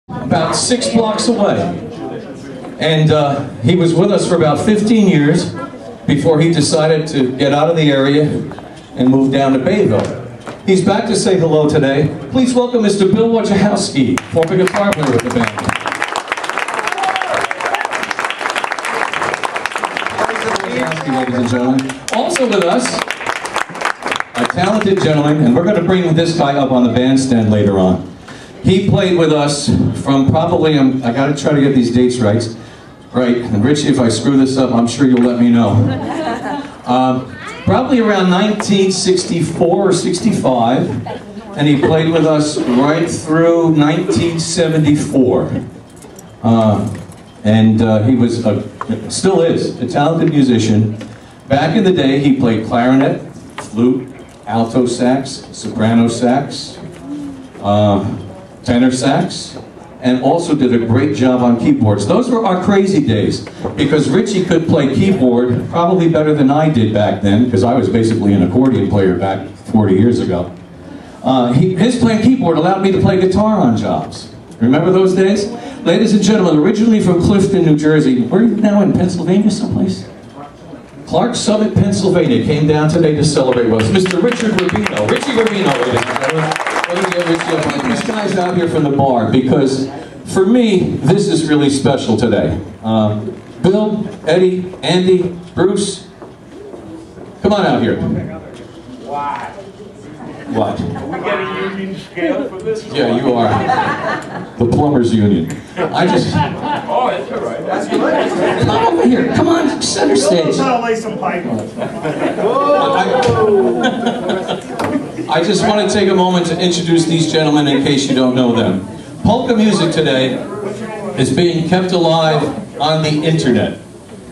about 6 blocks away. And he was with us for about 15 years before he decided to get out of the area and move down to Bayville. He's back to say hello today. Please welcome Mr. Bill Wojciechowski, former guitar player with the band. Ladies and gentlemen. Also with us, a talented gentleman, and we're going to bring this guy up on the bandstand later on. He played with us from probably, I got to try to get these dates right, and Richie, if I screw this up, I'm sure you'll let me know. Probably around 1964 or 65, and he played with us right through 1974. He was, still is, a talented musician. Back in the day, he played clarinet, flute, alto sax, soprano sax, tenor sax, and also did a great job on keyboards. Those were our crazy days, because Richie could play keyboard probably better than I did back then, because I was basically an accordion player back 40 years ago. His playing keyboard allowed me to play guitar on jobs. Remember those days? Ladies and gentlemen, originally from Clifton, New Jersey, we're now in Pennsylvania someplace? Clark Summit, Pennsylvania, came down today to celebrate with us. Mr. Richard Rubino. Richie Rubino, ladies and gentlemen. Let me get Richie up. These guys out here from the bar, because for me, this is really special today. Bill, Eddie, Andy, Bruce, come on out here. Why? What? Are we getting union scale for this? Yeah, you are. The Plumbers Union. I just... Oh, that's all right. That's good. Come on over here. Come on, center stage. I'll lay some pipe. I just want to take a moment to introduce these gentlemen in case you don't know them. Polka music today is being kept alive on the internet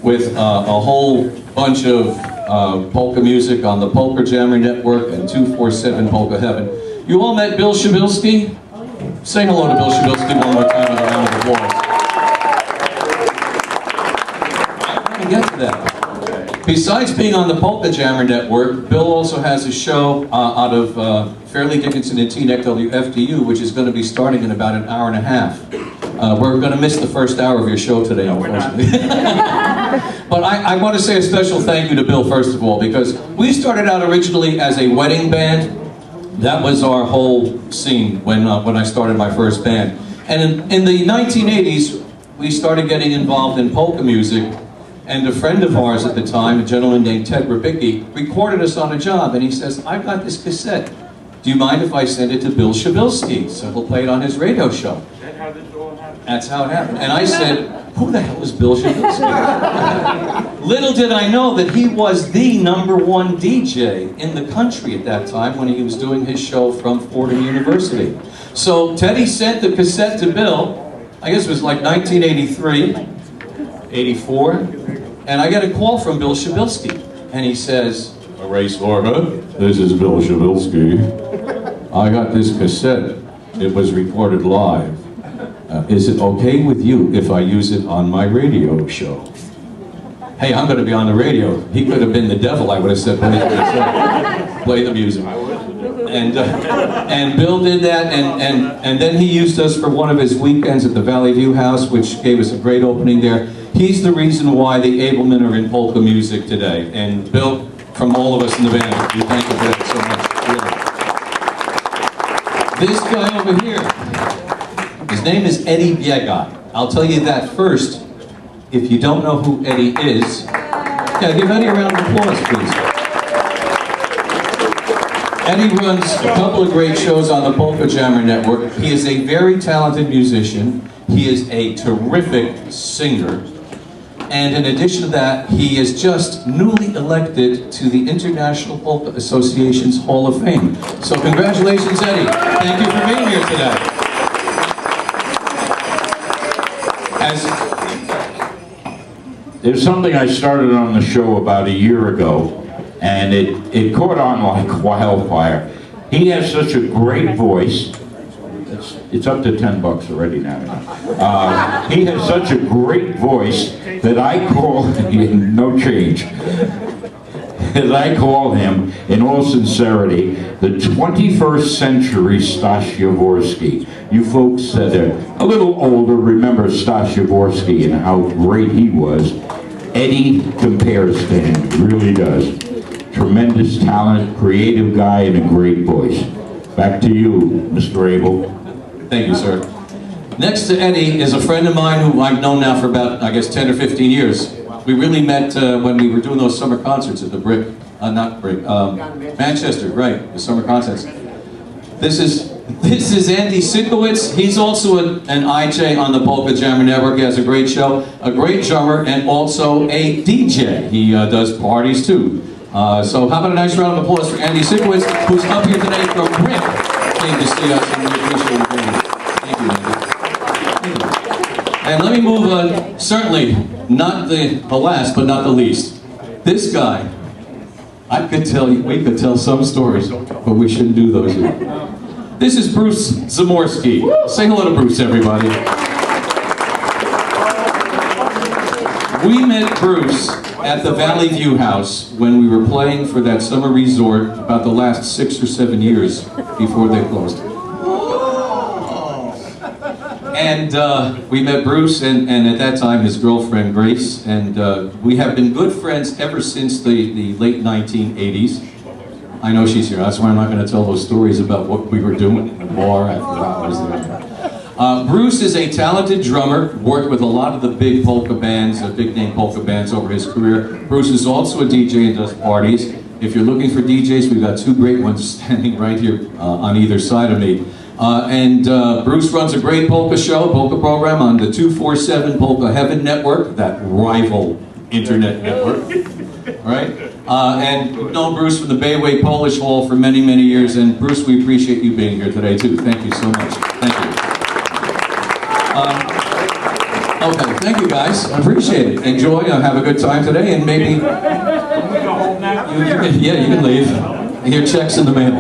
with a whole bunch of polka music on the Polka Jammer Network and 247 Polka Heaven. You all met Bill Shabilsky? Say hello to Bill Shabilsky one more time with a round of applause. I'm going to get to that. Besides being on the Polka Jammer Network, Bill also has a show out of Fairleigh Dickinson and Teaneck WFDU, which is going to be starting in about an hour and a half. We're going to miss the first hour of your show today, unfortunately. But I want to say a special thank you to Bill, first of all, because we started out originally as a wedding band. That was our whole scene when I started my first band. And in the 1980s, we started getting involved in polka music. And a friend of ours at the time, a gentleman named Ted Rabicki, recorded us on a job, and he says, I've got this cassette. Do you mind if I send it to Bill Shabilsky? So he'll play it on his radio show. Is that how this all happened? That's how it happened. And I said, who the hell is Bill Shabilsky? Little did I know that he was the #1 DJ in the country at that time when he was doing his show from Fordham University. So Teddy sent the cassette to Bill, I guess it was like 1983, 84, and I get a call from Bill Shabilsky, and he says, Race Florida, this is Bill Shabilsky. I got this cassette. It was recorded live. Is it okay with you if I use it on my radio show? Hey, I'm going to be on the radio. He could have been the devil. I would have said, play the music. And Bill did that, and then he used us for one of his weekends at the Valley View House, which gave us a great opening there. He's the reason why the Ablemen are in polka music today. And Bill, from all of us in the band, we thank you for that so much. Really. This guy over here, his name is Eddie Biega. I'll tell you that first. If you don't know who Eddie is, yeah, give Eddie a round of applause, please. Eddie runs a couple of great shows on the Polka Jammer Network. He is a very talented musician. He is a terrific singer. And in addition to that, he is just newly elected to the International Polka Association's Hall of Fame. So congratulations, Eddie. Thank you for being here today. There's something I started on the show about a year ago, and it caught on like wildfire. He has such a great voice. It's up to $10 already now. He has such a great voice that I call, no change, that I call him, in all sincerity, the 21st century Stasiavorsky. you folks that are a little older remember Stas Yavorsky and how great he was. Eddie compares to him, really does. Tremendous talent, creative guy, and a great voice. Back to you, Mr. Abel. Thank you, sir. Next to Eddie is a friend of mine who I've known now for about, I guess, 10 or 15 years. We really met when we were doing those summer concerts at the Manchester, right, the summer concerts. This is Andy Sikowitz. He's also an IJ on the Polka Jammer Network. He has a great show, a great drummer, and also a DJ. He does parties too. So how about a nice round of applause for Andy Sikowitz, who's up here today from Rick. Came to see us, and we appreciate it very much. Thank you, Andy. And let me move on, certainly not the last, but not the least. This guy, we could tell some stories, but we shouldn't do those here. This is Bruce Zamorsky. Say hello to Bruce, everybody. We met Bruce at the Valley View House when we were playing for that summer resort about the last 6 or 7 years before they closed. And we met Bruce and at that time his girlfriend Grace, and we have been good friends ever since the late 1980s. I know she's here, that's why I'm not going to tell those stories about what we were doing in the bar after I was there. Bruce is a talented drummer, worked with a lot of the big polka bands, big name polka bands over his career. Bruce is also a DJ and does parties. If you're looking for DJs, we've got 2 great ones standing right here on either side of me. Bruce runs a great polka show, polka program on the 247 Polka Heaven Network, that rival internet network, right? And we've known Bruce from the Bayway Polish Hall for many, many years, and Bruce, we appreciate you being here today too. Thank you so much. Thank you. Okay, thank you guys. I appreciate it. Enjoy, have a good time today, and maybe you can leave. Your check's in the mail.